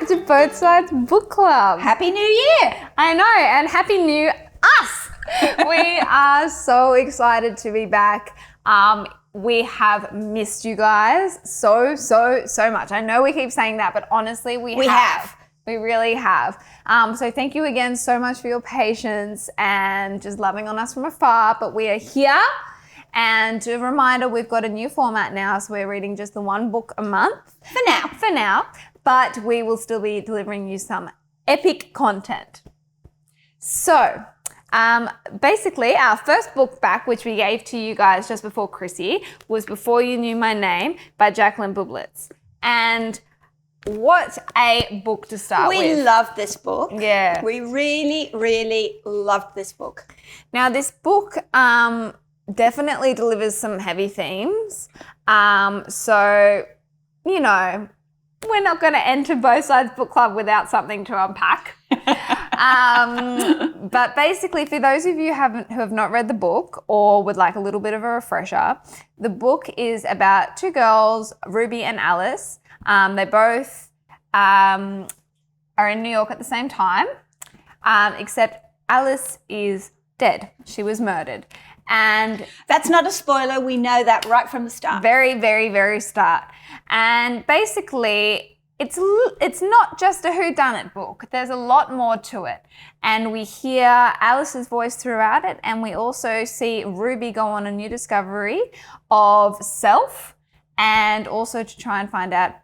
back to Both Sides Book Club. Happy New Year! I know, and Happy New Us. We are so excited to be back. We have missed you guys so much. I know we keep saying that, but honestly, we have. We really have. So thank you again so much for your patience and just loving on us from afar, but we are here. And a reminder, we've got a new format now, so we're reading just the one book a month. For now. But we will still be delivering you some epic content. So, basically, our first book back, which we gave to you guys just before Chrissy, was Before You Knew My Name by Jacqueline Bublitz. And what a book to start with. We love this book. Yeah. We really loved this book. Now, this book definitely delivers some heavy themes. So, you know, we're not going to enter Both Sides Book Club without something to unpack. But basically, for those of you who have not read the book or would like a little bit of a refresher, the book is about two girls, Ruby and Alice. They both are in New York at the same time, except Alice is dead. She was murdered. And that's not a spoiler. We know that right from the start. Very start. And basically, it's not just a whodunit book. There's a lot more to it. And we hear Alice's voice throughout it, and we also see Ruby go on a new discovery of self, and also to try and find out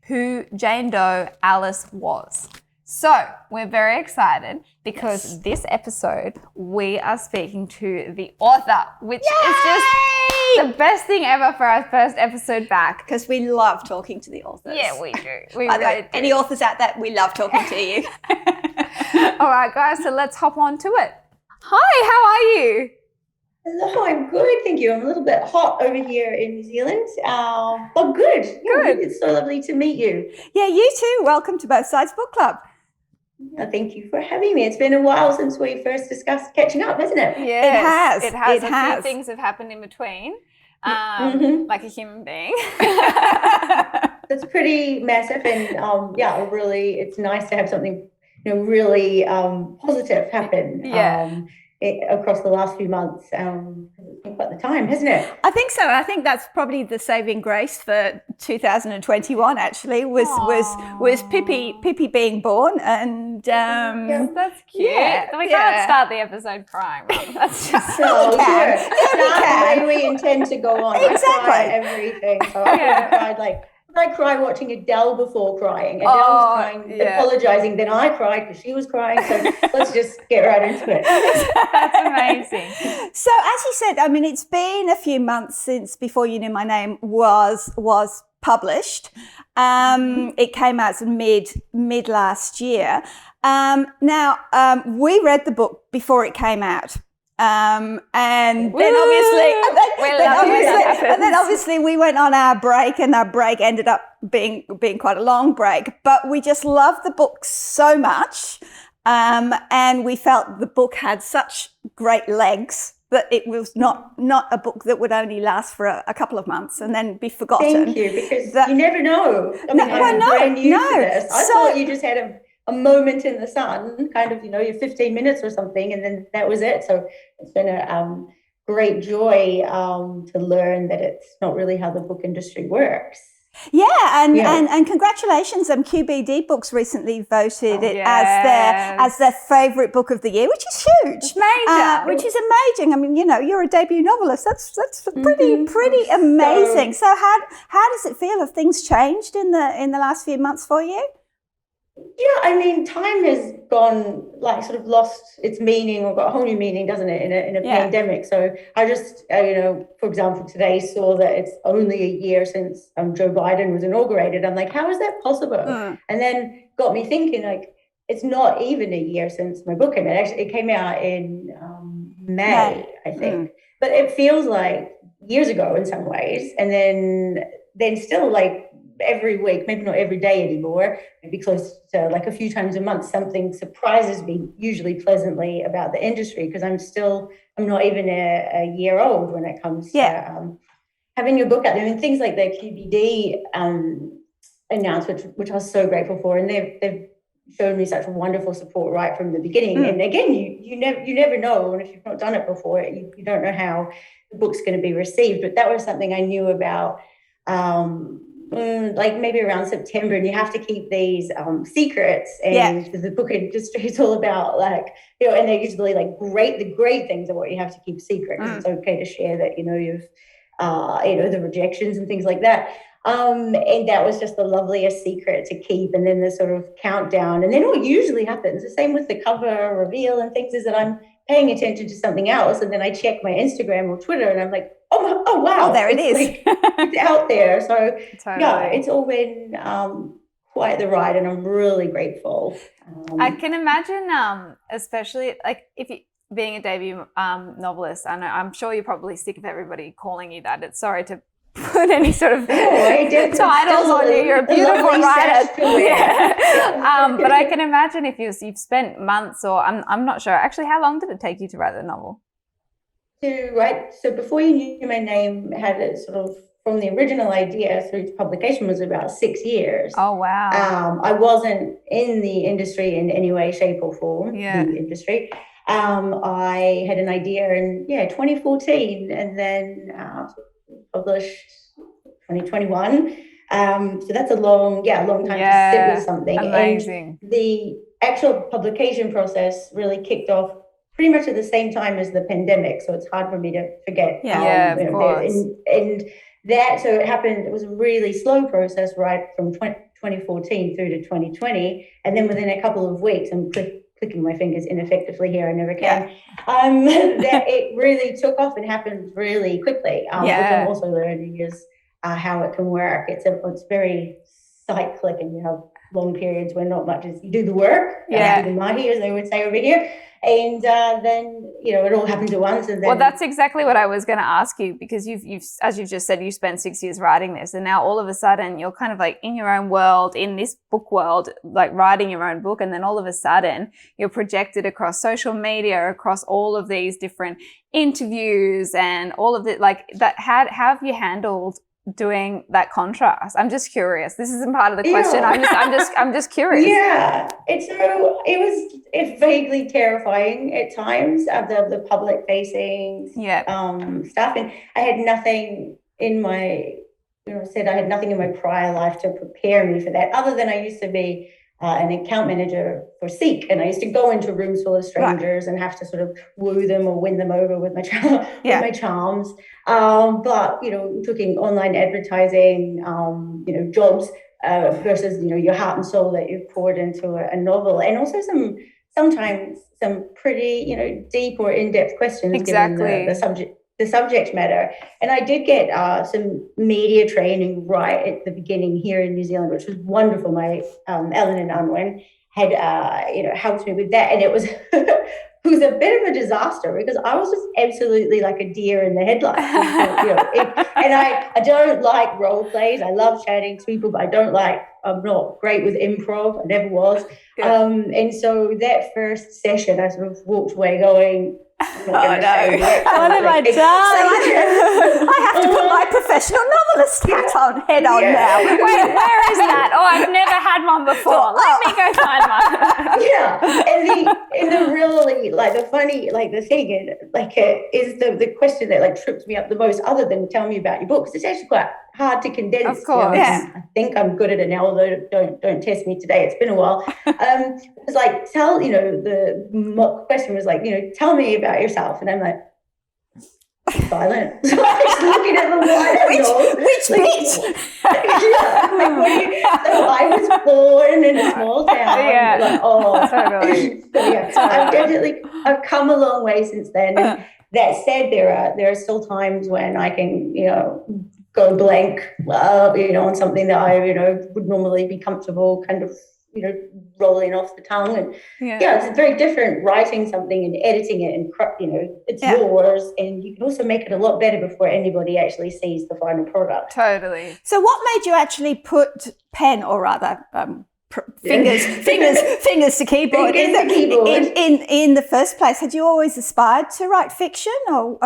who Jane Doe Alice was. So we're very excited because this episode we are speaking to the author, which is just the best thing ever for our first episode back. Because we love talking to the authors. Yeah, we do. We really do. Any authors out there, we love talking to you. All right, guys, so let's hop on to it. Hi, how are you? Hello, I'm good, thank you. I'm a little bit hot over here in New Zealand, but good. Good. It's so lovely to meet you. Yeah, you too. Welcome to Both Sides Book Club. Thank you for having me. It's been a while since we first discussed catching up, hasn't it? Yes, it has. A few things have happened in between, like a human being. That's pretty massive, and it's nice to have something, really positive happen. Across the last few months. It's been quite the time, hasn't it? I think so. I think that's probably the saving grace for 2021. Actually, was Pippi being born, and that's cute. Yeah, we can't start the episode crying. Right? That's just so we can. Yeah, we intend to go on. Exactly. I cry everything. So I cried I cried watching Adele before crying. Adele was crying, apologizing. Then I cried because she was crying. So let's just get right into it. That's amazing. So as you said, I mean, it's been a few months since Before You Knew My Name was published. It came out mid last year. Now, we read the book before it came out. And then obviously we went on our break, and our break ended up being quite a long break, but we just loved the book so much. And we felt the book had such great legs that it was not a book that would only last for a couple of months and then be forgotten. Thank you, because you never know. I'm brand new to this. I thought you just had a moment in the sun, kind of, your 15 minutes or something, and then that was it. So it's been a great joy to learn that it's not really how the book industry works. Yeah, and congratulations. QBD Books recently voted it as their favourite book of the year, which is huge. It's major. Which is amazing. I mean, you're a debut novelist. That's pretty amazing. So how does it feel? Have things changed in the last few months for you? Yeah, I mean, time has gone, sort of lost its meaning, or got a whole new meaning, doesn't it, in a pandemic. So I just, for example, today saw that it's only a year since Joe Biden was inaugurated. I'm like, how is that possible? And then got me thinking, it's not even a year since my book came out. Actually, it came out in May, I think. But it feels like years ago in some ways. And then still every week, maybe not every day anymore, maybe close to a few times a month, something surprises me, usually pleasantly, about the industry, because I'm not even a year old when it comes to having your book out there. I mean, things like the QBD announced, which I was so grateful for, and they've shown me such wonderful support right from the beginning. And again, you never know, and if you've not done it before, you don't know how the book's going to be received. But that was something I knew about, like maybe around September, and you have to keep these secrets. And the book industry is all about, like, you know, and they're usually like the great things are what you have to keep secret, because it's okay to share that, you know, you've the rejections and things like that. And that was just the loveliest secret to keep. And then the sort of countdown. And then what usually happens, the same with the cover reveal and things, is that I'm paying attention to something else. And then I check my Instagram or Twitter and I'm like, oh wow. Oh, there it is. Like, it's out there. So Totally. yeah, it's all been quite the ride, and I'm really grateful. I can imagine, especially like if you, being a debut novelist, I'm sure you're probably sick of everybody calling you that. It's sorry to put any sort of titles on you. You're a beautiful writer. But I can imagine if you've spent months, or I'm not sure. Actually, how long did it take you to write the novel? So Before You Knew My Name had it sort of from the original idea through to publication was about 6 years. Oh, wow. I wasn't in the industry in any way, shape or form. Yeah. The industry. I had an idea in 2014, and then published 2021. So that's a long time to sit with something. Amazing. And the actual publication process really kicked off pretty much at the same time as the pandemic. So it's hard for me to forget. Of course. And that, so it happened, it was a really slow process right from 2014 through to 2020. And then within a couple of weeks, I'm clicking my fingers ineffectively here, I never can. That it really took off and happened really quickly. Which I'm also learning is how it can work. It's very cyclic, and you have long periods where not much is, you do the work, do the mahi, as they would say over here, and then it all happens at once. And then, well, that's exactly what I was going to ask you, because you've as you've just said, you spent 6 years writing this, and now all of a sudden you're kind of like in your own world, in this book world, like writing your own book, and then all of a sudden you're projected across social media, across all of these different interviews and all of it. Like that, how have you handled doing that contrast? I'm just curious. This isn't part of the question. I'm just curious. Yeah, it's vaguely terrifying at times of the public facing stuff. And I had nothing in my prior life to prepare me for that, other than I used to be an account manager for Seek, and I used to go into rooms full of strangers and have to sort of woo them or win them over with my charms. But talking online advertising, jobs versus your heart and soul that you've poured into a novel, and also sometimes some pretty deep or in-depth questions given the subject matter. And I did get some media training right at the beginning here in New Zealand, which was wonderful. My Ellen and Unwin had helped me with that, and it was it was a bit of a disaster because I was just absolutely like a deer in the headlights. And I don't like role plays. I love chatting to people, but I'm not great with improv. I never was. And so that first session, I sort of walked away going, what have I done? I have to put my professional novelist head on now. Where is that? Oh, I've never had one before. Let me go find one. And the really the funny the thing is the question that trips me up the most, other than tell me about your book, because it's actually quite hard to condense. Of course. I think I'm good at it now, although don't test me today. It's been a while. It's like the mock question was tell me about yourself, and I'm like silent. So I'm just looking at the white which bit? So I was born in a small town. Totally. I've come a long way since then. And that said, there are still times when I can go blank on something that I would normally be comfortable kind of rolling off the tongue. And it's very different writing something and editing it, and it's yours, and you can also make it a lot better before anybody actually sees the final product. Totally. So what made you actually put pen, or rather fingers to keyboard in the first place? Had you always aspired to write fiction, or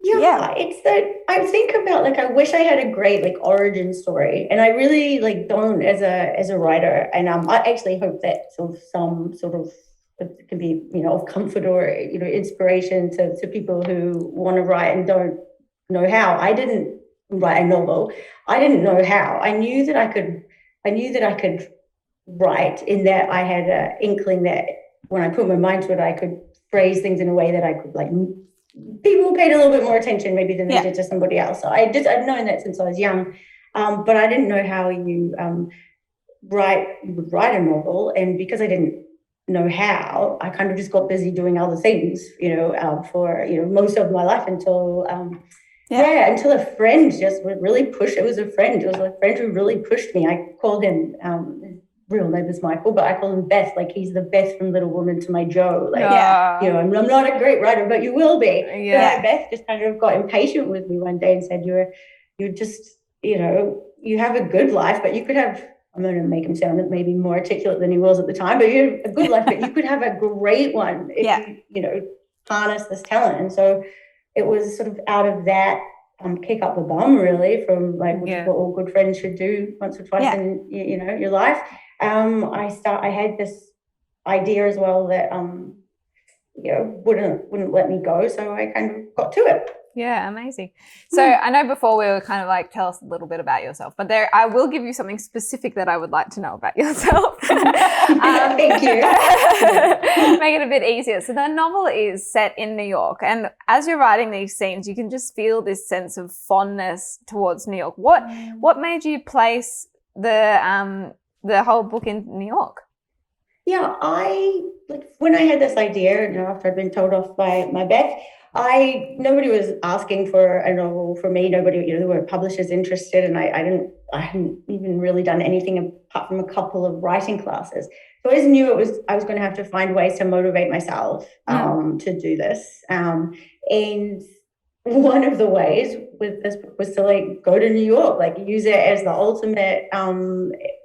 Yeah, it's that I think about like I wish I had a great like origin story, and I really like don't as a writer. And I actually hope that sort of some sort of it can be of comfort or inspiration to people who want to write and don't know how. I didn't write a novel. I didn't know how. I knew that I could. I knew that I could write in that I had an inkling that when I put my mind to it, I could phrase things in a way that I could like. People paid a little bit more attention maybe than they did to somebody else. So I'd known that since I was young, but I didn't know how you would write a novel, and because I didn't know how, I kind of just got busy doing other things, for most of my life until until a friend just would really push. It was a friend who really pushed me. I called him. Real name is Michael, but I call him Beth. Like he's the Beth from Little Woman to my Joe. Like, I'm not a great writer, but you will be. Yeah. But Beth just kind of got impatient with me one day and said, "You're just, you have a good life, but you could have." I'm going to make him sound maybe more articulate than he was at the time, but you have a good life, but you could have a great one if you harness this talent. And so it was sort of out of that. Kick up the bum, really, from like which is what all good friends should do once or twice in your life. I had this idea as well that wouldn't let me go, so I kind of got to it. Yeah, amazing. So I know before we were kind of like, tell us a little bit about yourself, but I will give you something specific that I would like to know about yourself. Thank you. Make it a bit easier. So the novel is set in New York, and as you're writing these scenes, you can just feel this sense of fondness towards New York. What made you place the whole book in New York? Yeah, when I had this idea, after I'd been told off by my Beth, nobody was asking for a novel for me. Nobody, there were publishers interested, and I hadn't even really done anything apart from a couple of writing classes. So I just knew I was going to have to find ways to motivate myself to do this. And one of the ways with this book was to like go to New York, like use it as the ultimate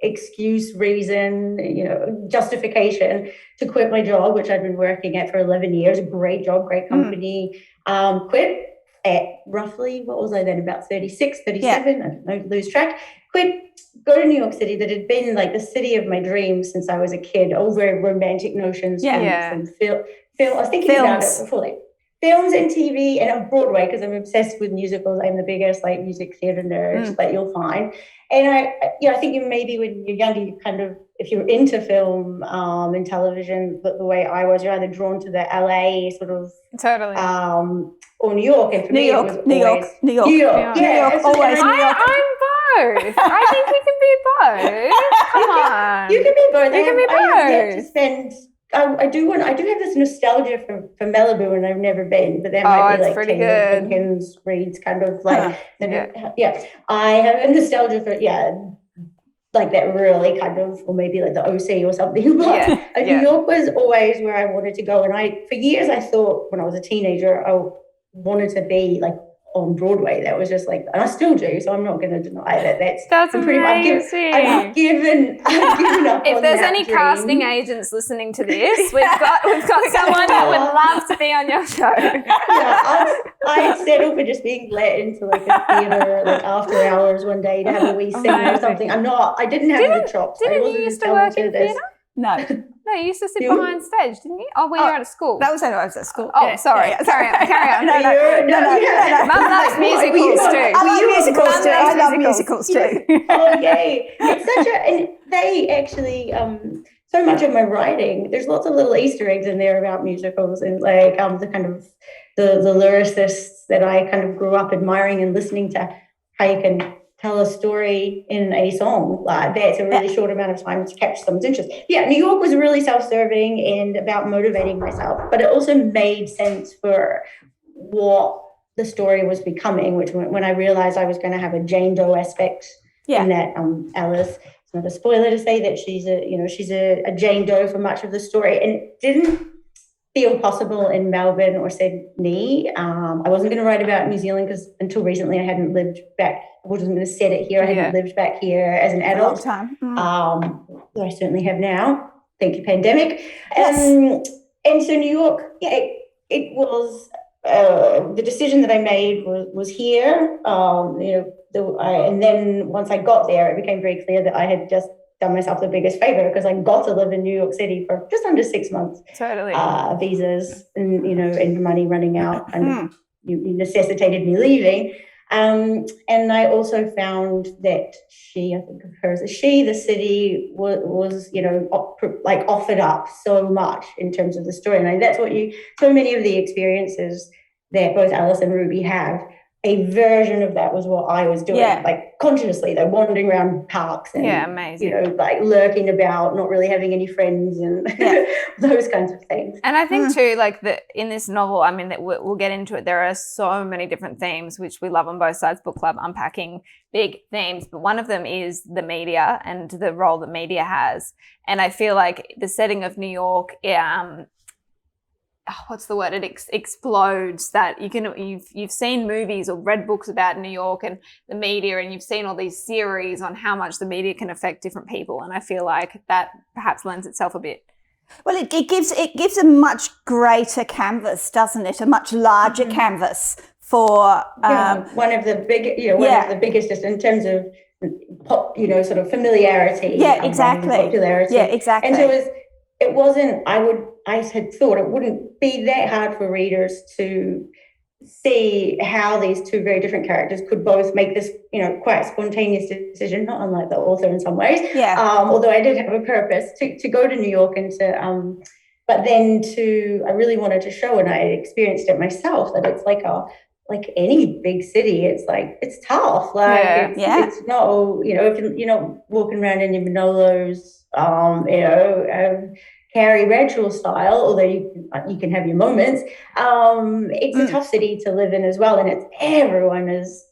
excuse, reason, justification to quit my job, which I'd been working at for 11 years. Great job, great company. Quit at roughly, what was I then, about 36, 37, I don't know, lose track. Quit, go to New York City, that had been like the city of my dreams since I was a kid, all very romantic notions from film. I was thinking about it before, like films and TV and Broadway, because I'm obsessed with musicals. I'm the biggest like music theatre nerd that you'll find. And I think maybe when you're younger, you kind of, if you're into film and television, but the way I was, you're either drawn to the LA sort of or New York. And for me, it was New York. Yeah, always New York. I'm both. I think we can be both. Come on. You can be both. You can be both. I have to spend. I do have this nostalgia for Malibu, and I've never been, but that might be like pretty good. Jenkins Reid's kind of like I have a nostalgia for like that really kind of, or maybe like the OC or something. But New York was always where I wanted to go, and for years I thought when I was a teenager I wanted to be like on Broadway. That was just like, and I still do, so I'm not going to deny that. That's amazing. I've given up. If there's any casting agents listening to this, we've got someone that would love to be on your show. I settled for just being let into like a theatre like after hours one day to have a wee scene or something. I didn't have the chops. Didn't you used to work in theatre? No. No, you used to sit behind stage, didn't you? Oh, when you were at school. That was when I was at school. Oh, sorry. Carry on. No. Mum loves musicals too. I love musicals too. Oh, yay. It's such and they actually, so much of my writing, there's lots of little Easter eggs in there about musicals and like the kind of the lyricists that I kind of grew up admiring and listening to how you can tell a story in a song like that's a really short amount of time to catch someone's interest. Yeah, New York was really self-serving and about motivating myself, but it also made sense for what the story was becoming, which when I realized I was going to have a Jane Doe aspect in that Alice, it's not a spoiler to say that she's a Jane Doe for much of the story, and it didn't feel possible in Melbourne or Sydney. I wasn't going to write about New Zealand because until recently I hadn't lived back. I wasn't going to set it here. I hadn't lived back here as an adult. A long time. I certainly have now. Thank you, pandemic. Yes. And so New York, it was the decision that I made was here. And then once I got there, it became very clear that I had just done myself the biggest favor because I got to live in New York City for just under 6 months. Totally. Visas and money running out, and you necessitated me leaving. And I also found that I think of her as a she, the city was offered up so much in terms of the story. And that's so many of the experiences that both Alice and Ruby have, a version of that was what I was doing, like consciously, like wandering around parks and, amazing. Like lurking about, not really having any friends and those kinds of things. And I think too, like in this novel, I mean, that we'll get into it. There are so many different themes, which we love on Both Sides Book Club, unpacking big themes. But one of them is the media and the role that media has. And I feel like the setting of New York, what's the word? It explodes that you've seen movies or read books about New York and the media, and you've seen all these series on how much the media can affect different people. And I feel like that perhaps lends itself a bit. Well, it gives a much greater canvas, doesn't it? A much larger canvas for one of the biggest just in terms of sort of familiarity. Yeah, exactly. Popularity. Yeah, exactly. And so I had thought it wouldn't be that hard for readers to see how these two very different characters could both make this, quite spontaneous decision, not unlike the author in some ways. Yeah. Although I did have a purpose to go to New York and but then I really wanted to show, and I had experienced it myself, that it's like any big city, it's tough. It's not, if you're not walking around in your Manolos, Carrie Bradshaw style, although you can have your moments. It's a tough city to live in as well, and everyone is.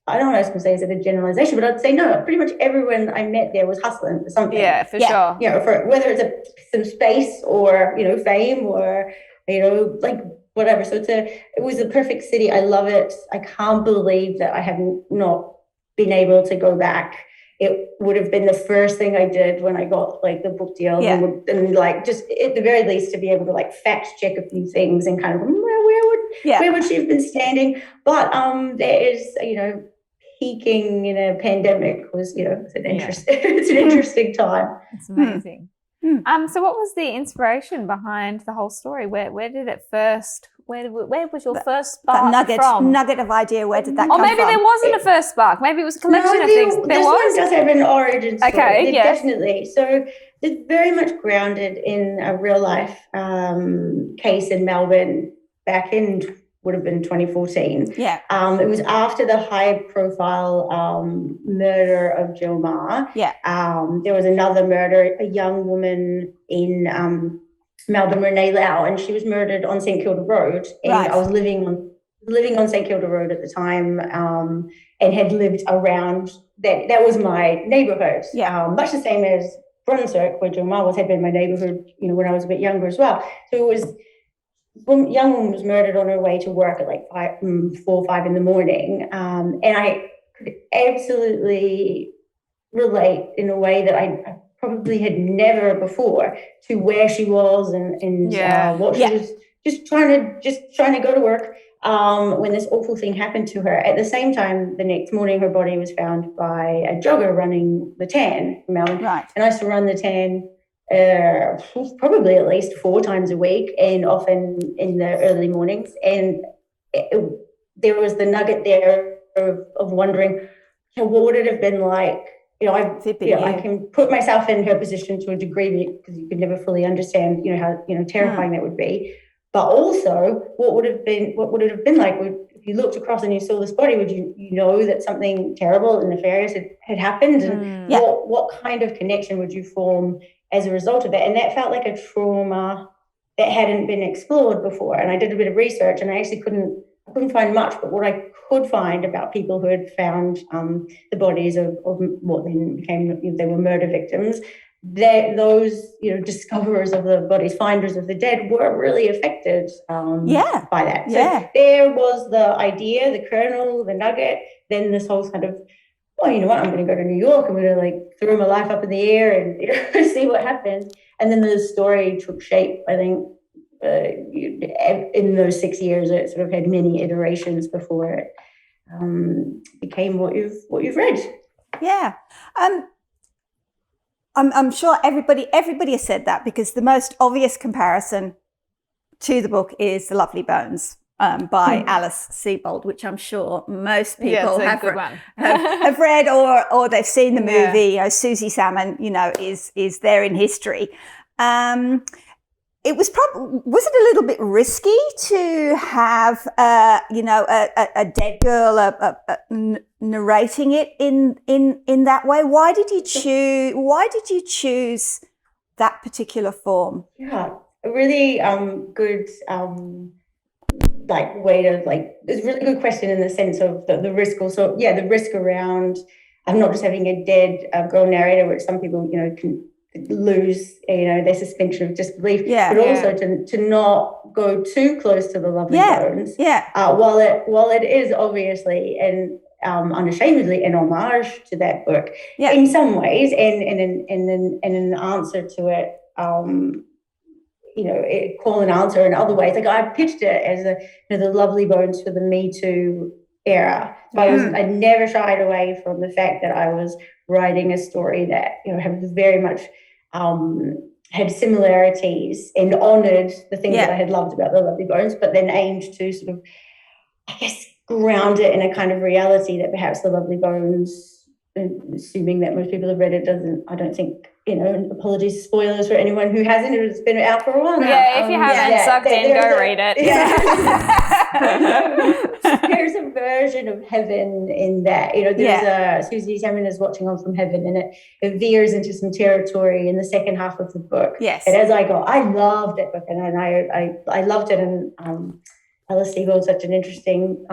I don't know what I was going to say, is it a generalization, but I'd say no. Pretty much everyone I met there was hustling for something. Yeah, for sure. For whether it's some space or fame or whatever. So it was a perfect city. I love it. I can't believe that I have not been able to go back. It would have been the first thing I did when I got the book deal, and just at the very least to be able to fact check a few things and kind of where would she have been standing? But there is peaking in a pandemic was it's an interesting time. It's amazing. So what was the inspiration behind the whole story? Where did it first? Where was your first spark from? Nugget of idea. Where did that come from? Or maybe there wasn't a first spark. Maybe it was a collection of things. This one does have an origin story. Okay, yes. Definitely. So it's very much grounded in a real life case in Melbourne back in would have been 2014. Yeah. It was after the high profile murder of Jill Ma. Yeah. There was another murder, a young woman in Melbourne, Renee Lau, and she was murdered on St Kilda Road. And I was living on St Kilda Road at the time, and had lived around that. That was my neighbourhood. Yeah. Much the same as Brunswick, where Jill Ma had been my neighbourhood, when I was a bit younger as well. So it was. One young woman was murdered on her way to work at 4 or 5 in the morning, and I could absolutely relate in a way that I probably had never before to where she was and what she was just trying to go to work when this awful thing happened to her. At the same time, the next morning, her body was found by a jogger running the Tan in Melbourne. Right. And I used to run the Tan probably at least 4 times a week, and often in the early mornings. And there was the nugget there of wondering, what would it have been like? I can put myself in her position to a degree because you could never fully understand, how terrifying that would be. But also, what would it have been like? If you looked across and you saw this body, would you know that something terrible and nefarious had happened? And what kind of connection would you form as a result of that? And that felt like a trauma that hadn't been explored before. And I did a bit of research, and I actually couldn't find much, but what I could find about people who had found the bodies of what then became, they were murder victims, those discoverers of the bodies, finders of the dead, were really affected by that. So there was the idea, the kernel, the nugget, then this whole kind of, well, you know what, I'm going to go to New York, I'm going to throw my life up in the air and see what happens. And then the story took shape, I think, in those 6 years, it sort of had many iterations before it became what you've read. Yeah. I'm sure everybody has said that, because the most obvious comparison to the book is The Lovely Bones by Alice Sebold, which I'm sure most people have read or they've seen the movie. You know, Susie Salmon, you know, is there in history. It was was it a little bit risky to have you know, a dead girl narrating it in that way? Why did you choose that particular form? Yeah, a really good like way to it's a really good question in the sense of the risk also. Yeah, the risk around not just having a dead girl narrator, which some people, you know, can lose, you know, their suspension of disbelief, but also to not go too close to the Lovely Bones. While it is obviously and unashamedly an homage to that book in some ways, and an answer to it, you know, call and answer in other ways. Like I pitched it as the Lovely Bones for the Me Too era. So I never shied away from the fact that I was writing a story that, you know, had very much had similarities and honoured the things that I had loved about the Lovely Bones, but then aimed to sort of, I guess, ground it in a kind of reality that perhaps the Lovely Bones, assuming that most people have read it, doesn't, I don't think, you know, apologies, spoilers for anyone who hasn't, it's been out for a while now. Yeah, if you haven't sucked in, go read it. There's a version of heaven in that, you know, there's Susie Salmon is watching on from heaven, and it veers into some territory in the second half of the book. Yes. And as I loved that book, and I loved it, and Alice Sebold is such an interesting,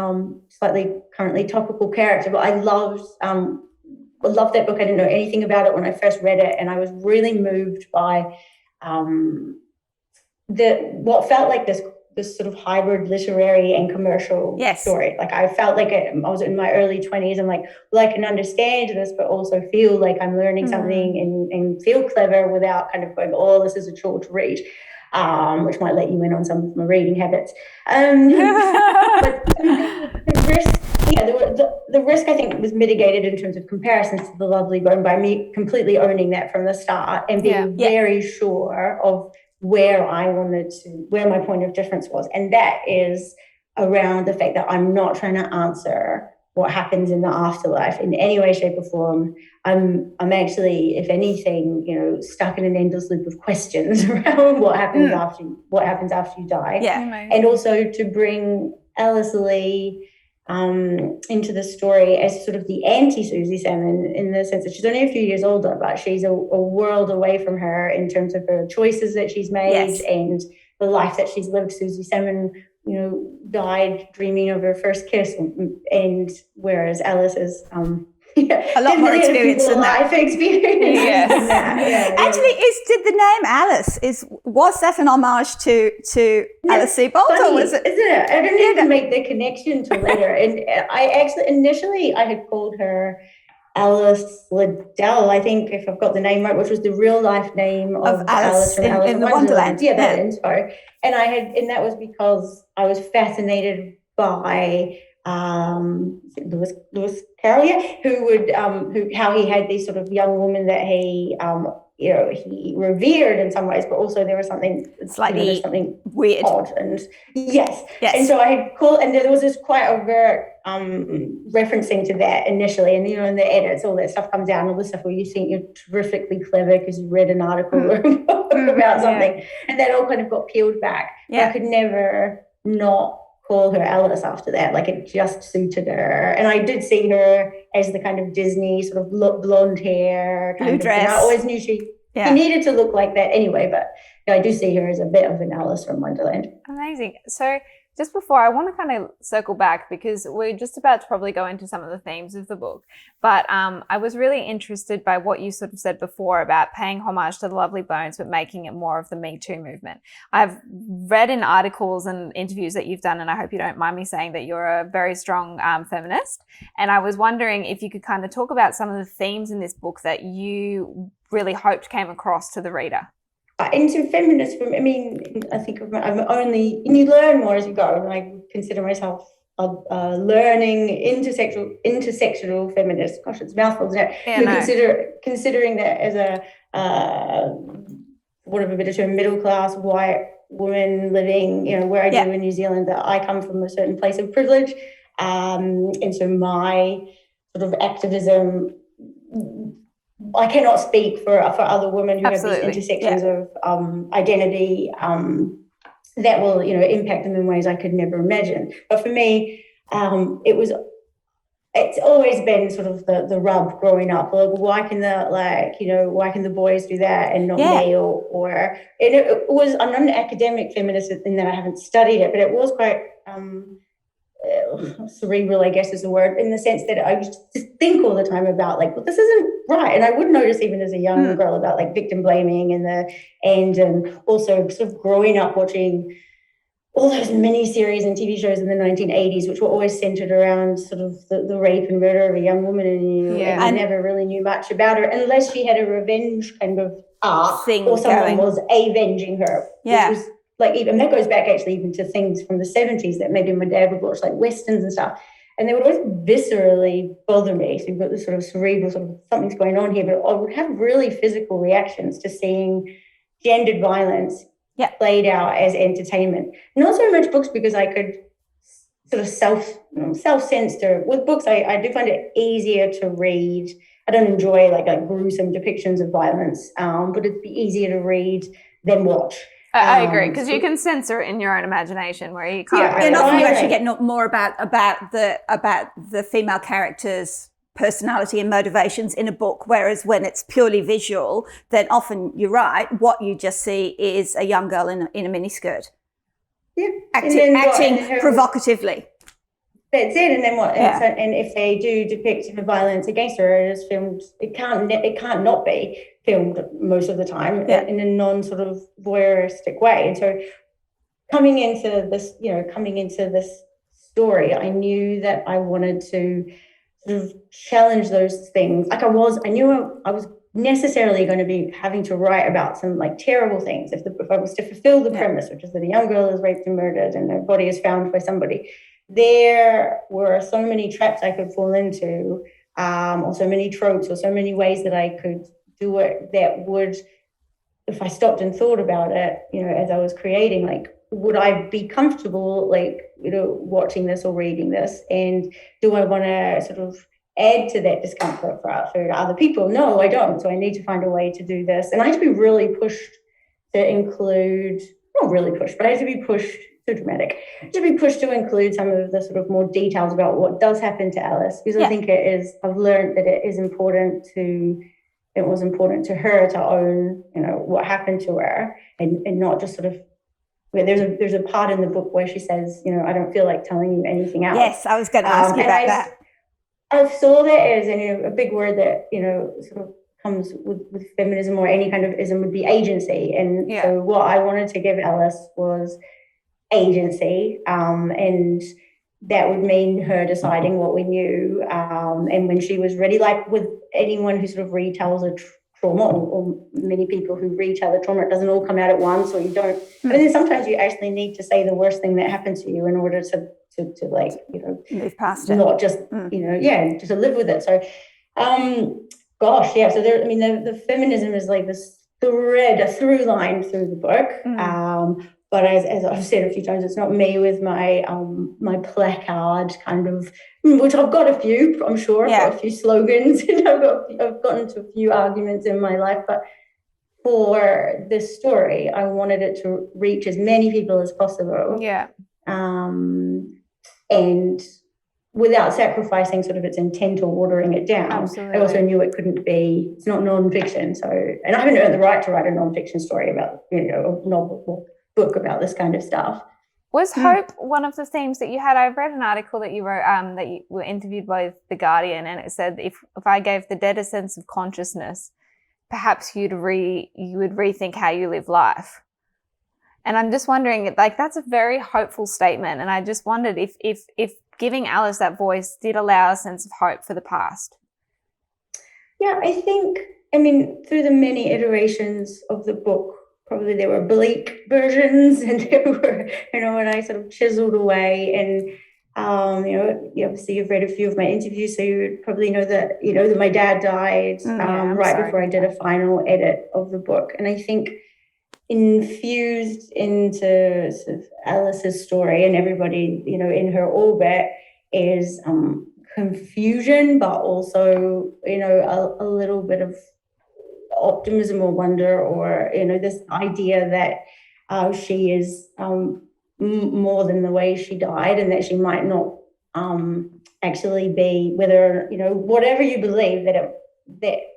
slightly currently topical character, but I loved that book. I didn't know anything about it when I first read it, and I was really moved by what felt like this sort of hybrid literary and commercial story. Like I felt like I was in my early 20s. I'm like, well, I can understand this, but also feel like I'm learning something and feel clever without kind of going, oh, this is a chore to read, which might let you in on some of my reading habits. But the risk, the risk I think was mitigated in terms of comparisons to the Lovely Bone by me completely owning that from the start and being very sure of where my point of difference was. And that is around the fact that I'm not trying to answer what happens in the afterlife in any way, shape, or form. I'm actually, if anything, you know, stuck in an endless loop of questions around what happens after you die. Yeah. And also to bring Alice Lee into the story as sort of the anti-Susie Salmon, in the sense that she's only a few years older, but she's a world away from her in terms of her choices that she's made and the life that she's lived. Susie Salmon, you know, died dreaming of her first kiss, and whereas Alice is a lot more experience than that. Life experience. Yes. Actually, did the name Alice was that an homage to Alice Sebold, or was it? Isn't it? I didn't even make the connection till later. And I actually initially I had called her Alice Liddell, I think, if I've got the name right, which was the real life name of Alice from Alice in Wonderland. Yeah, that info. And that was because I was fascinated by Lewis Carroll, how he had these sort of young women that he he revered in some ways, but also there was something slightly something weird, odd, and yes. And so I had called, and there was this quite overt referencing to that initially, and in the edits, all that stuff comes out, and all this stuff where you think you're terrifically clever because you read an article or a book about something, and that all kind of got peeled back. I could never not call her Alice after that. Like, it just suited her. And I did see her as the kind of Disney sort of blonde hair, blue dress. I always knew she needed to look like that anyway, but I do see her as a bit of an Alice from Wonderland. Amazing. So just before, I want to kind of circle back because we're just about to probably go into some of the themes of the book. But I was really interested by what you sort of said before about paying homage to the Lovely Bones, but making it more of the Me Too movement. I've read in articles and interviews that you've done, and I hope you don't mind me saying that you're a very strong feminist. And I was wondering if you could kind of talk about some of the themes in this book that you really hoped came across to the reader. into feminism, I mean, I think I'm only, and you learn more as you go, and I consider myself learning intersectional feminist. Gosh, it's a mouthful, isn't it? Yeah, no. Considering that as a whatever bit of term, middle class white woman living, where I do in New Zealand, that I come from a certain place of privilege, and so my sort of activism, I cannot speak for other women who Absolutely. have these intersections of identity that will, impact them in ways I could never imagine. But for me, it's always been sort of the rub growing up. Like, why can the boys do that and not me? And it was, I'm not an academic feminist in that I haven't studied it, but it was quite cerebral, I guess is the word, in the sense that I used to think all the time about like, well, this isn't right. And I would notice even as a young girl about like victim blaming and also sort of growing up watching all those mini-series and TV shows in the 1980s, which were always centered around sort of the rape and murder of a young woman, and I never really knew much about her unless she had a revenge kind of arc thing, or someone was avenging her, which was like, even that goes back actually even to things from the 70s that maybe my dad would watch, like westerns and stuff, and they would always viscerally bother me. So you've got this sort of cerebral sort of something's going on here, but I would have really physical reactions to seeing gendered violence played out as entertainment. Not so much books, because I could sort of self-censor. With books, I do find it easier to read. I don't enjoy like gruesome depictions of violence, but it'd be easier to read than watch. I agree, because you can censor it in your own imagination, where you can't really. And often you actually get more about the female characters' personality and motivations in a book, whereas when it's purely visual, then often you're right. What you just see is a young girl in a miniskirt, acting provocatively. That's it. And then what? Yeah. And if they do depict violence against her, it is filmed. It can't not be filmed most of the time in a non sort of voyeuristic way. And so coming into this story, I knew that I wanted to sort of challenge those things. Like I knew I was necessarily going to be having to write about some like terrible things if I was to fulfill the premise, which is that a young girl is raped and murdered and her body is found by somebody. There were so many traps I could fall into, or so many tropes, or so many ways that I could do it that would, if I stopped and thought about it, as I was creating, like, would I be comfortable, like, watching this or reading this? And do I want to sort of add to that discomfort for other people? No, I don't. So I need to find a way to do this. And I had to be really pushed to include, not really pushed, but I had to be pushed, so dramatic, to be pushed to include some of the sort of more details about what does happen to Alice, because I think I've learned that it was important to her to own, what happened to her, and not just sort of, there's a part in the book where she says, I don't feel like telling you anything else. Yes, I was going to ask you about that. I saw that as a big word that, sort of comes with feminism or any kind of ism would be agency. And so what I wanted to give Alice was agency, and that would mean her deciding what we knew, and when she was ready, like with anyone who sort of retells a trauma, or many people who retell a trauma, it doesn't all come out at once, or you don't. And then sometimes you actually need to say the worst thing that happened to you in order to like, move past it, not just just to live with it. So so there, the feminism is like this thread, a through line through the book. But as I've said a few times, it's not me with my my placard kind of, which I've got a few, I'm sure. I've got a few slogans, and I've gotten to a few arguments in my life. But for this story, I wanted it to reach as many people as possible. Yeah. And without sacrificing sort of its intent or watering it down. Absolutely. I also knew it's not non-fiction. So, and I haven't earned the right to write a non-fiction story about, a novel book about this kind of stuff. Was hope one of the themes that you had? I read an article that you wrote, that you were interviewed by The Guardian, and it said if I gave the dead a sense of consciousness, perhaps you would rethink how you live life. And I'm just wondering, like, that's a very hopeful statement. And I just wondered if giving Alice that voice did allow a sense of hope for the past. Yeah, I think, through the many iterations of the book, probably there were bleak versions, and there were, when I sort of chiseled away. And obviously you've read a few of my interviews, so you would probably know that my dad died right before I did a final edit of the book. And I think infused into sort of Alice's story and everybody in her orbit is confusion, but also a little bit of optimism or wonder, or this idea that she is more than the way she died, and that she might not actually be, whether whatever you believe, that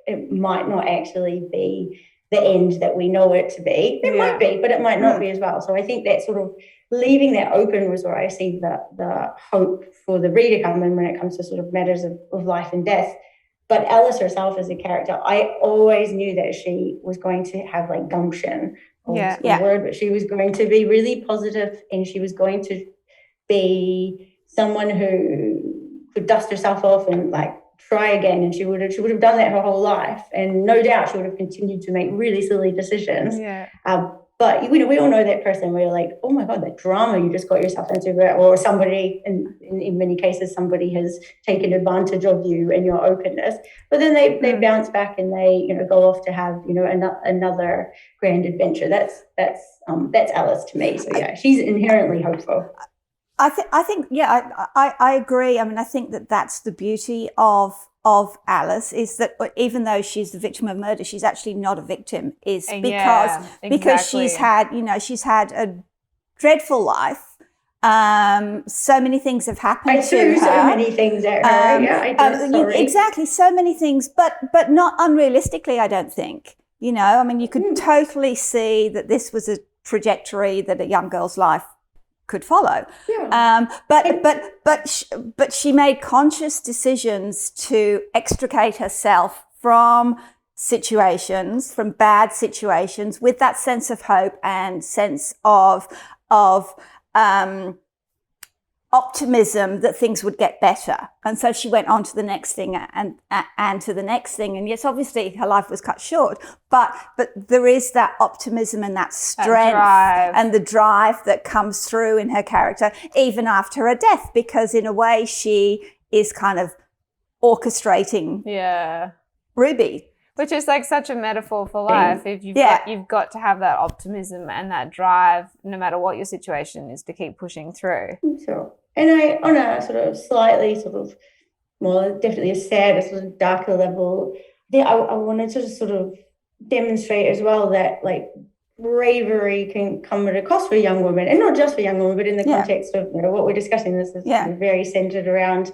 it might not actually be the end that we know it to be. It might be, but it might not be as well. So I think that sort of leaving that open was where I see the hope for the reader come in when it comes to sort of matters of life and death. But Alice herself as a character, I always knew that she was going to have like gumption, word, but she was going to be really positive, and she was going to be someone who could dust herself off and like try again. And she would have done that her whole life, and no doubt she would have continued to make really silly decisions. But we all know that person where you're like, oh my God, that drama you just got yourself into, or somebody, and in many cases, somebody has taken advantage of you and your openness. But then they bounce back and they, go off to have, another grand adventure. That's Alice to me. So yeah, she's inherently hopeful. I think, I agree. I mean, I think that's the beauty of Alice, is that even though she's the victim of murder, she's actually not a victim, because she's had a dreadful life. So many things have happened to her. So many things at her. I do. Exactly, so many things, but not unrealistically, I don't think. I mean, you could totally see that this was a trajectory that a young girl's life could follow. But she made conscious decisions to extricate herself from bad situations, with that sense of hope and sense of optimism that things would get better. And so she went on to the next thing and to the next thing. And yes, obviously her life was cut short, but there is that optimism and that strength and the drive that comes through in her character, even after her death, because in a way she is kind of orchestrating Ruby. Which is like such a metaphor for life. If you've got to have that optimism and that drive, no matter what your situation is, to keep pushing through. Sure. And I, on a sort of slightly definitely a sad, sort of darker level, I wanted to sort of demonstrate as well that like bravery can come at a cost for young women, and not just for young women, but in the context of what we're discussing. This is very centered around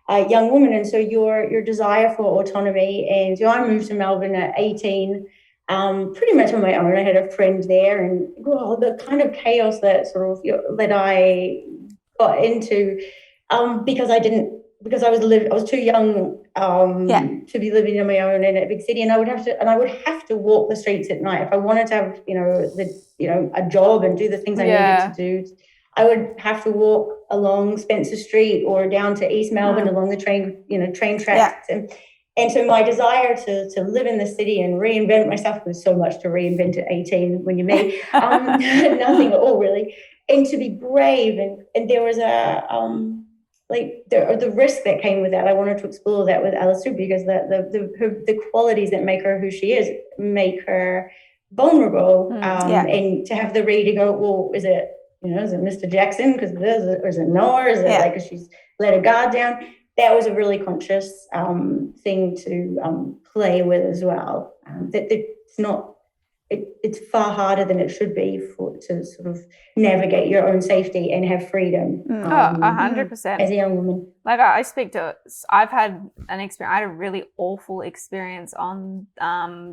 young woman, and so your desire for autonomy. And I moved to Melbourne at 18, pretty much on my own. I had a friend there, and the kind of chaos that that I got into, because I was too young to be living on my own in a big city, and I would have to walk the streets at night if I wanted to have a job and do the things I needed to do. I would have to walk along Spencer Street or down to East Melbourne along the train tracks. And so my desire to live in the city and reinvent myself, was so much to reinvent at 18 when you're me, nothing at all really. And to be brave, and there was the risk that came with that. I wanted to explore that with Alice too, because the qualities that make her who she is make her vulnerable. And to have the reader go, well, is it Mr. Jackson because of this, or is it Noah? Is it like because she's let her guard down? That was a really conscious thing to play with as well. That it's not. It's far harder than it should be to sort of navigate your own safety and have freedom. 100%. As a young woman. Like I've had an experience. I had a really awful experience on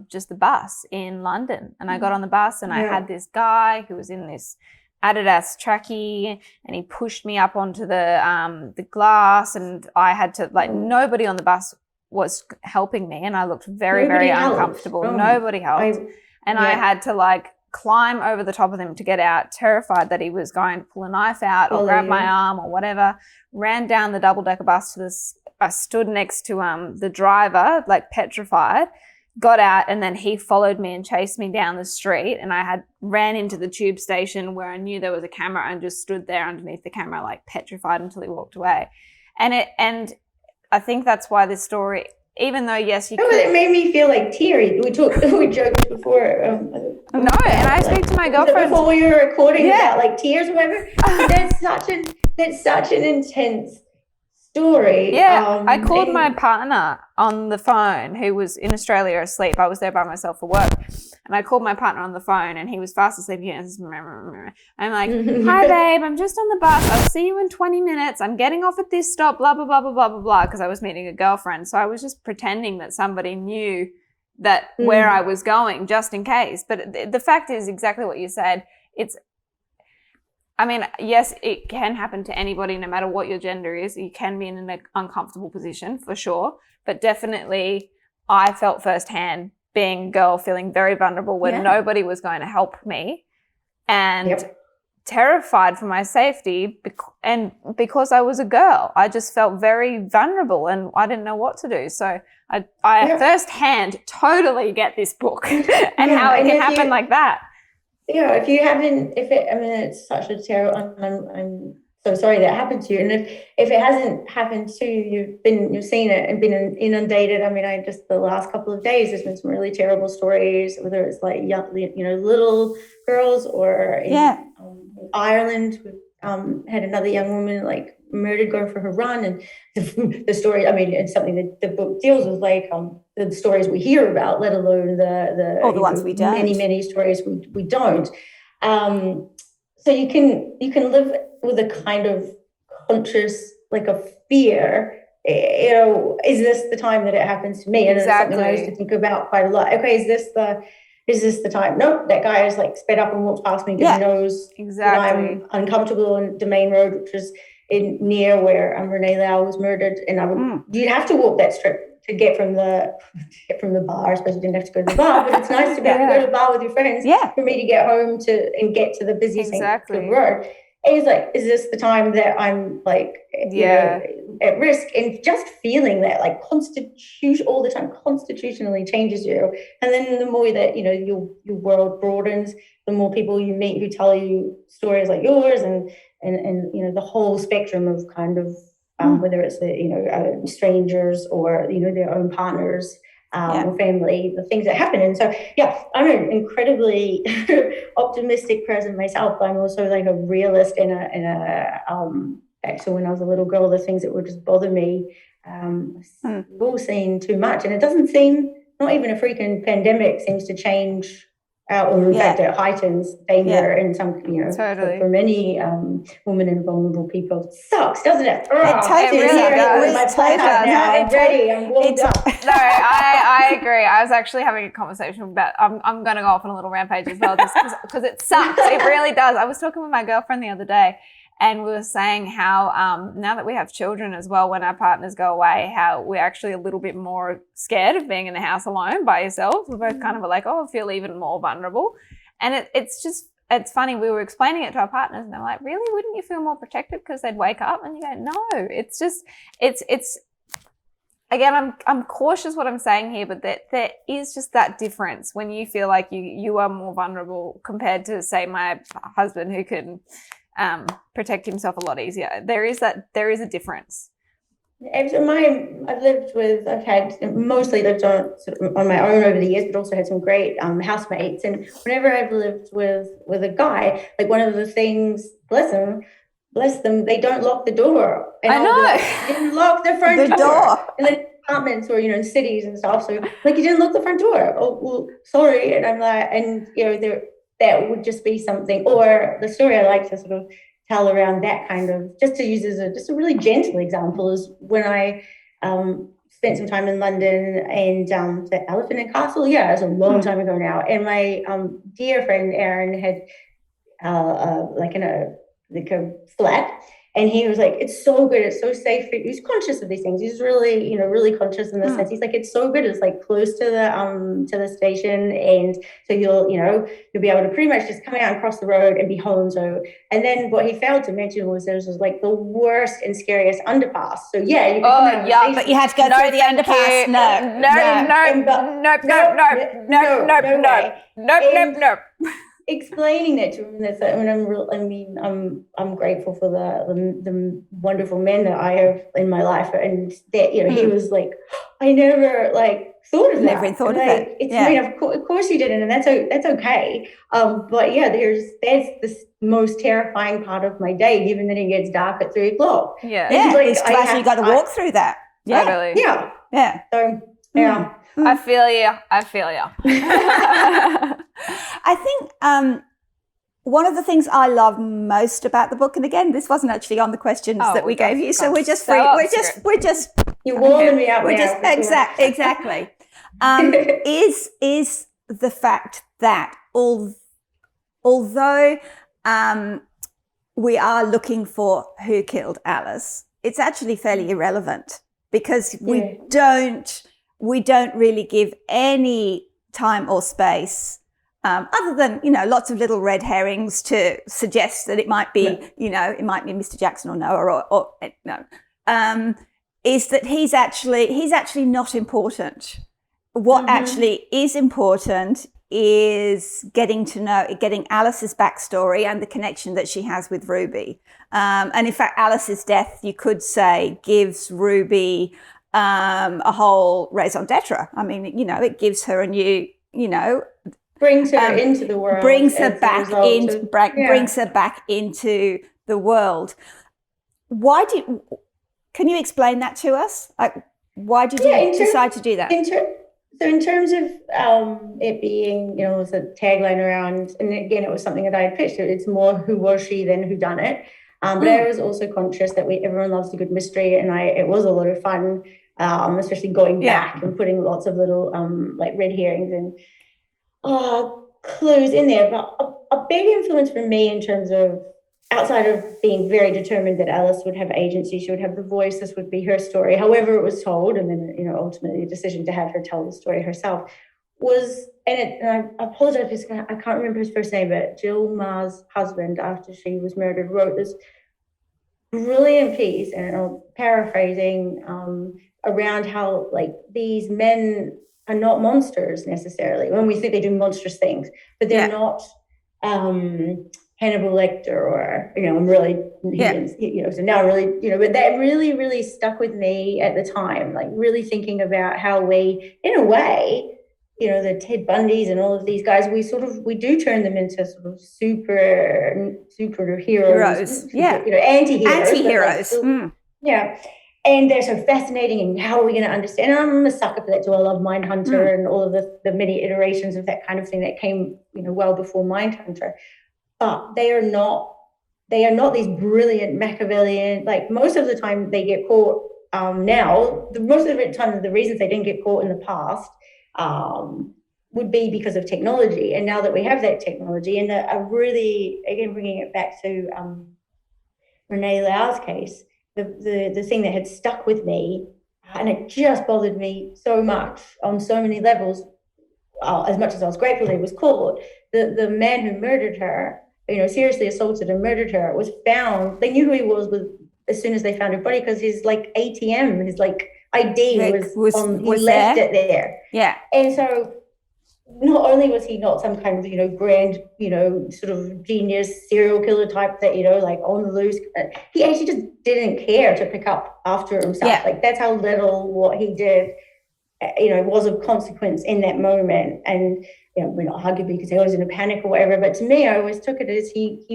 just the bus in London, and I got on the bus and I had this guy who was in this Adidas trackie, and he pushed me up onto the glass, and I had to nobody on the bus was helping me, and I looked very, very uncomfortable. Nobody helped. I had to climb over the top of them to get out, terrified that he was going to pull a knife out or grab my arm or whatever. Ran down the double-decker bus to this. I stood next to the driver, petrified. got out, and then he followed me and chased me down the street, and I had ran into the tube station where I knew there was a camera and just stood there underneath the camera like petrified until he walked away. And I think that's why this story, even though yes, you. It made me feel like teary. We joked before. No, and I speak to my girlfriend before we were recording about like tears or whatever. That's such an intense story. Yeah, I called my partner on the phone who was in Australia asleep. I was there by myself for work. And I called my partner on the phone and he was fast asleep. I'm like, hi, babe, I'm just on the bus. I'll see you in 20 minutes. I'm getting off at this stop, blah, blah, blah, blah, blah, blah, blah, because I was meeting a girlfriend. So I was just pretending that somebody knew that where I was going just in case. But the fact is exactly what you said. Yes, it can happen to anybody no matter what your gender is. You can be in an uncomfortable position for sure. But definitely I felt firsthand being a girl, feeling very vulnerable when nobody was going to help me and terrified for my safety and because I was a girl. I just felt very vulnerable and I didn't know what to do. So I firsthand totally get this book and how it can happen like that. Yeah, it's such a terrible, I'm so sorry that happened to you. And if it hasn't happened to you, you've seen it and been inundated. The last couple of days, there's been some really terrible stories, whether it's like young, little girls or in Ireland, we had another young woman like murdered going for her run. And the story, it's something that the book deals with, like the stories we hear about, let alone the ones we don't. Many stories we don't. So you can live with a kind of conscious, like a fear, is this the time that it happens to me? And it's something I used to think about quite a lot. Okay, is this the time? Nope, that guy is like sped up and walked past me because he knows that I'm uncomfortable on the main road, which is near where Renee Lau was murdered. And you'd have to walk that strip to get from the bar. I suppose you didn't have to go to the bar, but it's nice to be able to go to the bar with your friends. For me to get home and get to the busy St. Kilda road. And it's like, is this the time that I'm like, at risk? And just feeling that like all the time constitutionally changes you. And then the more that, your world broadens, the more people you meet who tell you stories like yours and the whole spectrum of kind of, whether it's strangers or their own partners or family, the things that happen. And so I'm an incredibly optimistic person myself, but I'm also like a realist and back to when I was a little girl, the things that would just bother me, we've all seen too much, and it doesn't seem, not even a freaking pandemic seems to change. Or in fact, it heightens danger in some, for many women and vulnerable people. It sucks, doesn't it? It totally does. I'm ready. I'm warmed up. No, I agree. I was actually having a conversation about. I'm going to go off on a little rampage as well, just because it sucks. It really does. I was talking with my girlfriend the other day, and we were saying how now that we have children as well, when our partners go away, how we're actually a little bit more scared of being in the house alone by yourself. We're both kind of like, I feel even more vulnerable. And it's funny, we were explaining it to our partners and they're like, really, wouldn't you feel more protected because they'd wake up? And you go, no, it's again, I'm cautious what I'm saying here, but there is just that difference when you feel like you are more vulnerable compared to, say, my husband who can protect himself a lot easier. There is a difference. I've mostly lived on my own over the years, but also had some great housemates. And whenever I've lived with a guy, like one of the things, bless them, they don't lock the door. And I know. Like, you didn't lock the front door. And then apartments or in cities and stuff. So like, you didn't lock the front door. Oh well, sorry. And I'm like, and that would just be something. Or the story I like to sort of tell around that kind of, just to use as a really gentle example, is when I spent some time in London and the Elephant and Castle. Yeah, it was a long time ago now. And my dear friend Erin had a flat, And he was like, it's so good. It's so safe. He's conscious of these things. He's really, really conscious in the sense. He's like, it's so good. It's like close to the station. And so you'll be able to pretty much just come out and cross the road and be home. So, and then what he failed to mention was there was like the worst and scariest underpass. So yeah. You but you had to go through the underpass. No. Explaining that to him, I'm grateful for the wonderful men that I have in my life, and that he was like, I never thought of that. Never thought of it. I mean, of course you didn't, and that's okay. But yeah, that's the most terrifying part of my day, given that it gets dark at 3:00. Yeah, it's actually got to walk through that. Totally. Yeah. So yeah. I feel you. I think one of the things I love most about the book, and again, this wasn't actually on the questions that we gave you, so we're just free. We're just you're warming me up. We're just exactly. Is the fact that although we are looking for who killed Alice, it's actually fairly irrelevant because we don't really give any time or space, other than, lots of little red herrings to suggest that it might be, it might be Mr. Jackson or Noah or no, is that he's actually not important. What actually is important is getting Alice's backstory and the connection that she has with Ruby. And in fact, Alice's death, you could say, gives Ruby a whole raison d'etre. I mean, it gives her a new, brings her into the world, brings her back into the world. Can you explain that to us? Why did you decide to do that? So in terms of it being, it was a tagline around, and again, it was something that I had pitched. It's more who was she than who done it. But I was also conscious that everyone loves a good mystery, and it was a lot of fun. Especially going back and putting lots of little red herrings and clues in there. But a big influence for me in terms of, outside of being very determined that Alice would have agency, she would have the voice, this would be her story, however it was told, and then ultimately the decision to have her tell the story herself was, and I apologize because I can't remember his first name, but Jill Ma's husband, after she was murdered, wrote this brilliant piece, and I'm paraphrasing, around how these men are not monsters necessarily. When we think they do monstrous things, but they're not Hannibal Lecter or I'm really so now really but that really, really stuck with me at the time. Really thinking about how we, in a way, the Ted Bundys and all of these guys, we do turn them into sort of super heroes, anti-heroes. And they're so fascinating, and how are we going to understand? And I'm a sucker for that too. I love Mindhunter and all of the many iterations of that kind of thing that came, well before Mindhunter. But they are not these brilliant Machiavellian, most of the time they get caught now. Most of the time, the reasons they didn't get caught in the past would be because of technology. And now that we have that technology, and really, again, bringing it back to Renee Lau's case, the thing that had stuck with me, and it just bothered me so much on so many levels, as much as I was grateful that he was caught, the man who murdered her, seriously assaulted and murdered her, was found. They knew who he was as soon as they found her body, because his ATM, his ID he left it there. Yeah. And so not only was he not some kind of, grand, sort of genius serial killer type that, on the loose, he actually just didn't care to pick up after himself. Yeah. That's how little what he did, was of consequence in that moment. And, we're not hugging because he was in a panic or whatever, but to me, I always took it as he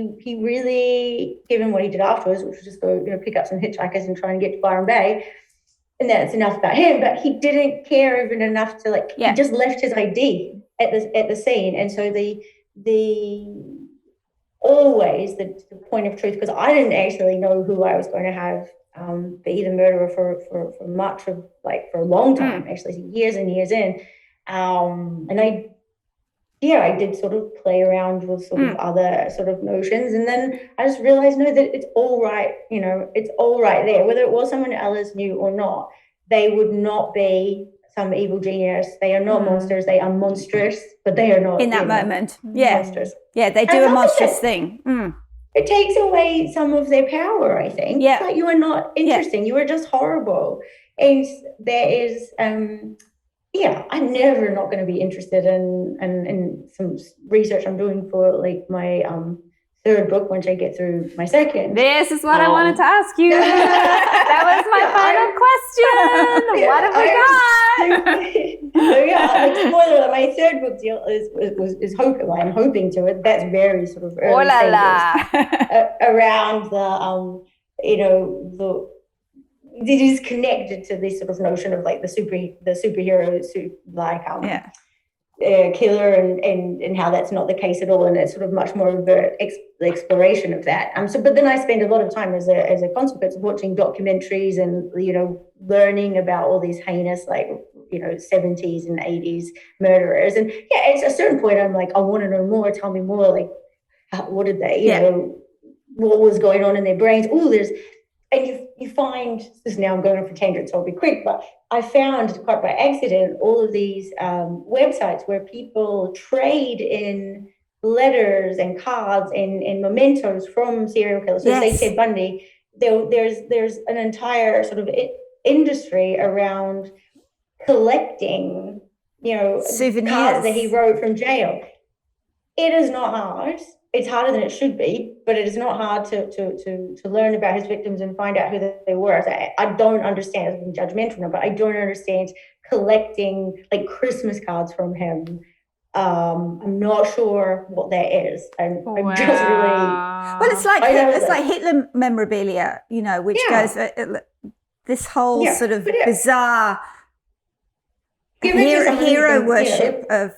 really, given what he did afterwards, which was just go, pick up some hitchhikers and try and get to Byron Bay, and that's enough about him. But he didn't care even enough to he just left his ID at the scene. And so the point of truth, because I didn't actually know who I was going to have be the murderer for much of for a long time, actually years and years in, and I did sort of play around with sort of other sort of notions. And then I just realized, no, that it's all right, it's all right there. Whether it was someone Alice knew or not, they would not be some evil genius. They are not monsters. They are monstrous, but they are not in that moment. Monsters. Yeah, they do a monstrous thing. It takes away some of their power, I think. Yeah. It's like, you are not interesting. You are just horrible. And there is I'm never not going to be interested in some research I'm doing for like my third book once I get through my second. This is what I wanted to ask you. That was my final question. What have we got? Like spoiler, my third book deal is hoping. Well, I'm hoping to it. That's very sort of early stages around the. It is connected to this sort of notion of like the superhero killer and how that's not the case at all, and it's sort of much more of the exploration of that. But then I spend a lot of time as a consequence of watching documentaries and learning about all these heinous 70s and 80s murderers, and at a certain point I'm like, I want to know more. Tell me more. Like, what did they? What was going on in their brains? And you find this. Now I'm going off a tangent, so I'll be quick. But I found quite by accident all of these websites where people trade in letters and cards and mementos from serial killers. So say Ted Bundy, there's an entire sort of industry around collecting, souvenirs, cards that he wrote from jail. It is not hard. It's harder than it should be, but it is not hard to learn about his victims and find out who they were. So I don't understand, I'm being judgmental, but I don't understand collecting like Christmas cards from him. I'm not sure what that is. I'm just really... Well, it's like Hitler memorabilia, which goes this whole sort of bizarre hero worship of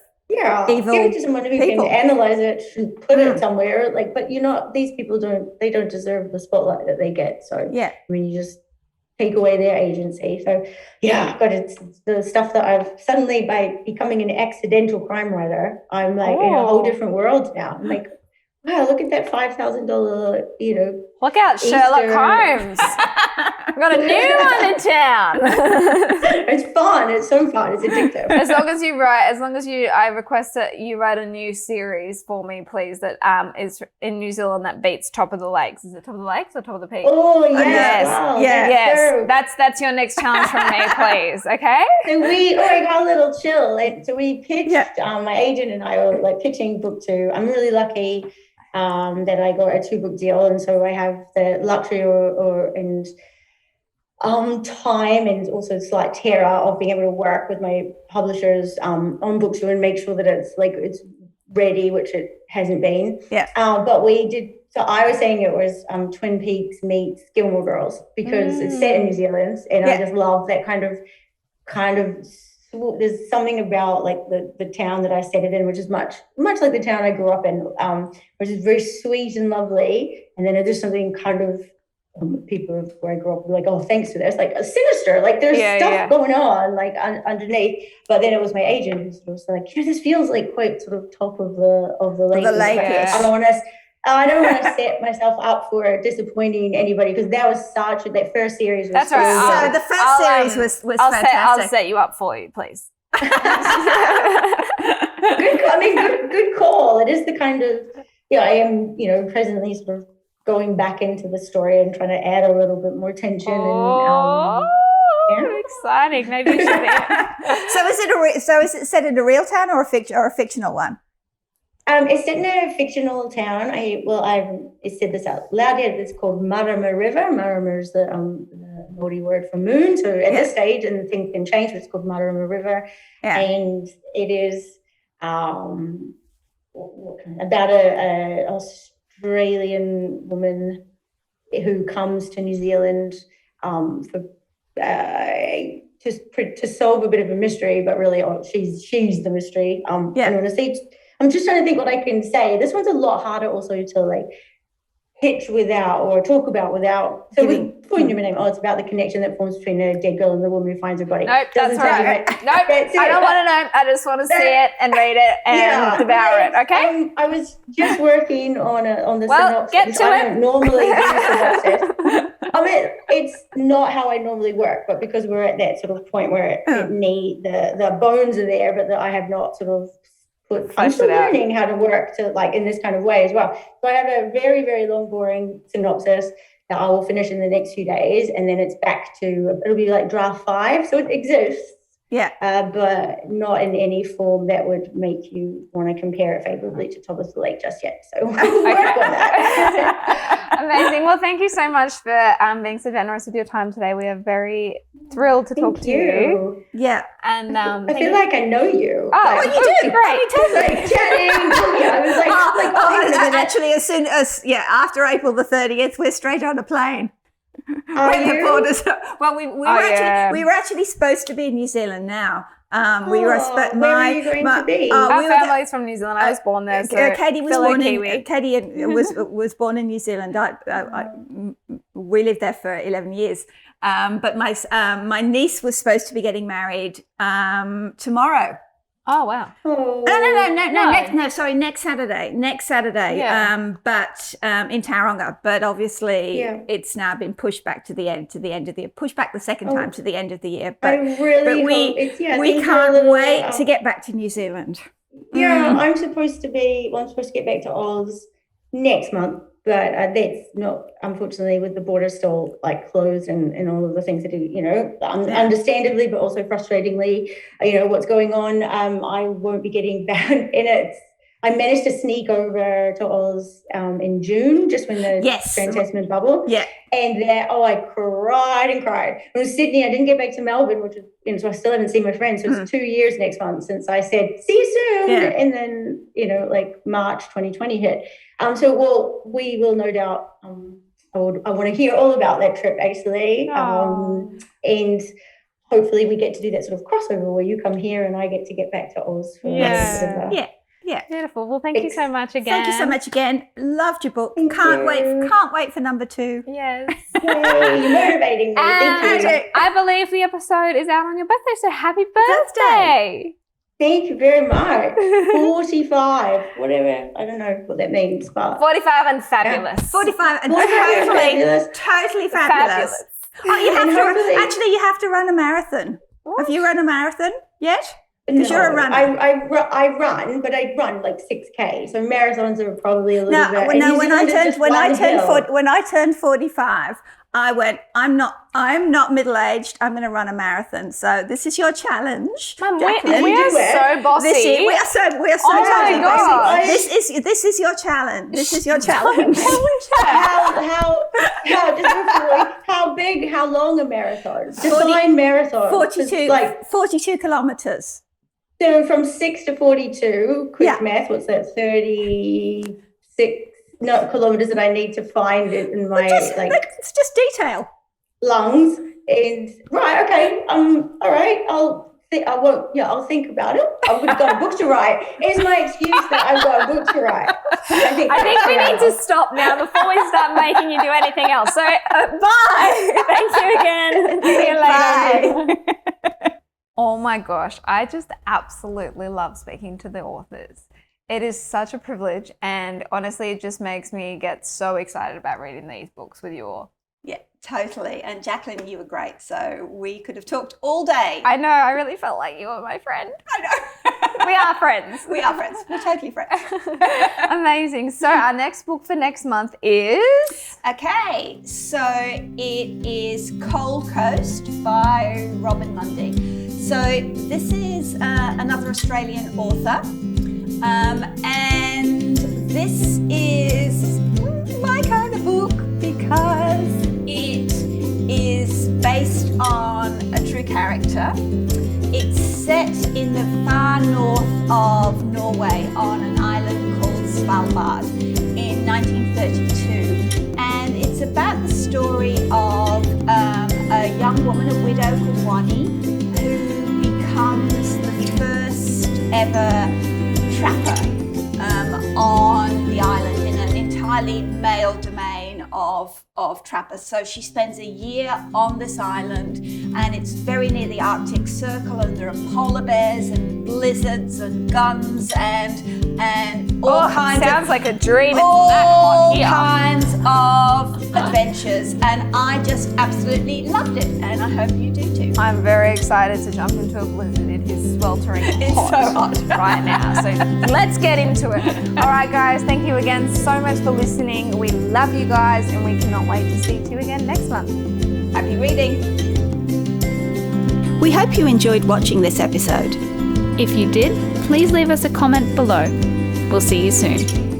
evil give it to someone who can analyze it and put it somewhere. But these people don't deserve the spotlight that they get. So you just take away their agency. So but it's the stuff that I've suddenly, by becoming an accidental crime writer, I'm like in a whole different world now. I'm like, wow, look at that $5,000, Look out, Sherlock Holmes. We've got a new one in town. It's fun. It's so fun. It's addictive. I request that you write a new series for me, please, that is in New Zealand that beats Top of the Lakes. Is it Top of the Lakes or Top of the Peaks? Oh, yes. Yes. Wow. Yes. That's your next challenge from me, please. Okay? So I got a little chill. So we pitched, my agent and I were like pitching book 2. I'm really lucky that I got a 2-book deal, and so I have the luxury and time and also slight terror of being able to work with my publishers on book 2 and make sure that it's ready, which it hasn't been. But we did. So I was saying it was Twin Peaks meets Gilmore Girls because it's set in New Zealand, and I just love that kind of. There's something about like the town that I set it in, which is much like the town I grew up in, which is very sweet and lovely. And then there's something kind of people where I grew up were like, oh, thanks to this, like a sinister, like there's stuff going on like underneath. But then it was my agent who sort of was like, this feels like quite sort of top of the lake. I don't want to set myself up for disappointing anybody, because that first series was that's right. So the first series was fantastic. I'll set you up for you, please. Good call. It is the kind of, I am, presently sort of going back into the story and trying to add a little bit more tension. Exciting. Maybe you should be. So is it set in a real town or a fictional one? It's set in a fictional town. I said this out loud yet. It's called Marama River. Marama is the Māori word for moon. So at this stage, and things can change, but it's called Marama River. And it is about an Australian woman who comes to New Zealand to solve a bit of a mystery, but really she's the mystery. I'm just trying to think what I can say. This one's a lot harder also to pitch without or talk about without. So before you name, it's about the connection that forms between a dead girl and the woman who finds her body. Nope, that's right. Nope, I don't want to know. I just want to see it and read it and devour it. Okay. I was just working on the synopsis. Get to I don't normally do synopsis. I mean, it's not how I normally work, but because we're at that sort of point where the bones are there, but that I have not sort of I'm still learning how to work to like in this kind of way as well. So I have a very, very long, boring synopsis that I will finish in the next few days, and then it's back to it'll be like draft 5. So it exists, but not in any form that would make you want to compare it favorably to Top of the Lake just yet. So we'll work on that. Amazing. Well, thank you so much for being so generous with your time today. We are very thrilled to talk to you. Yeah. And I feel like I know you. Oh, like, you do. Great. Like chatting. Yeah, I was like, actually, as soon as after April the 30th, we're straight on a plane. When the borders. Well, we were actually supposed to be in New Zealand now. Where are you going to be? Our family's from New Zealand. I was born there. So Catie was born in New Zealand. We lived there for 11 years. But my niece was supposed to be getting married tomorrow. Oh wow! No. Next Saturday. Yeah. But in Tauranga. But obviously, it's now been pushed back to the end of the year. Pushed back the second time to the end of the year. But we can't wait to get back to New Zealand. Yeah, I'm supposed to get back to Oz next month. But that's not, unfortunately, with the border still like closed and all of the things that do, understandably, but also frustratingly, what's going on. I won't be getting back in it. I managed to sneak over to Oz in June, just when the Trans-Tasman bubble. Yeah. And I cried and cried. It was Sydney. I didn't get back to Melbourne, which is, so I still haven't seen my friends. So it's 2 years next month since I said, see you soon. Yeah. And then, March 2020 hit. So we will no doubt, I want to hear all about that trip actually. And hopefully we get to do that sort of crossover where you come here and I get to get back to Oz. Yeah. Beautiful. Well, thank you so much again. Thank you so much again. Loved your book. Can't wait for number 2. Yes. Yay, you're motivating me. Thank you. I believe the episode is out on your birthday, so happy birthday. Thank you very much. 45, whatever. I don't know what that means, but 45 and fabulous. 45 and totally fabulous. Oh, you have to run a marathon. What? Have you run a marathon yet? Because you're a runner. I run, but I run like 6K. So marathons are probably a little bit. No. When I turned 45, I went, I'm not middle-aged. I'm going to run a marathon. So this is your challenge, Jacqueline. We are so bossy. We are so totally bossy. This is your challenge. This is your challenge. How big? How long a marathon? Define marathon. 42 kilometers. So from 6 to 42, quick math, what's that? 36 kilometers that I need to find it in my it's just detail. Lungs. And okay. All right. I'll think about it. I've got a book to write. Here's my excuse that I've got a book to write. I think we need to stop now before we start making you do anything else. So bye. Thank you again. See you later. Bye. Oh my gosh, I just absolutely love speaking to the authors. It is such a privilege, and honestly, it just makes me get so excited about reading these books with you all. Yeah, totally. And Jacqueline, you were great, so we could have talked all day. I know, I really felt like you were my friend. I know. We are friends. We are friends. We're totally friends. Amazing. So our next book for next month is? Okay, so it is Cold Coast by Robin Mundy. So this is another Australian author, and this is my kind of book because it is based on a true character. It's set in the far north of Norway on an island called Svalbard in 1932, and it's about the story of a young woman, a widow called Wani, who becomes the first ever trapper on the island in an entirely male domain. of trappers. So she spends a year on this island, and it's very near the Arctic Circle, and there are polar bears and blizzards and guns and all kinds sounds of like a dream. all kinds of adventures, and I just absolutely loved it, and I hope you do too. I'm very excited to jump into a blizzard. It is sweltering It's hot, so hot. right now. So let's get into it. All right, guys. Thank you again so much for listening. We love you guys, and we cannot wait to speak to you again next month. Happy reading. We hope you enjoyed watching this episode. If you did, please leave us a comment below. We'll see you soon.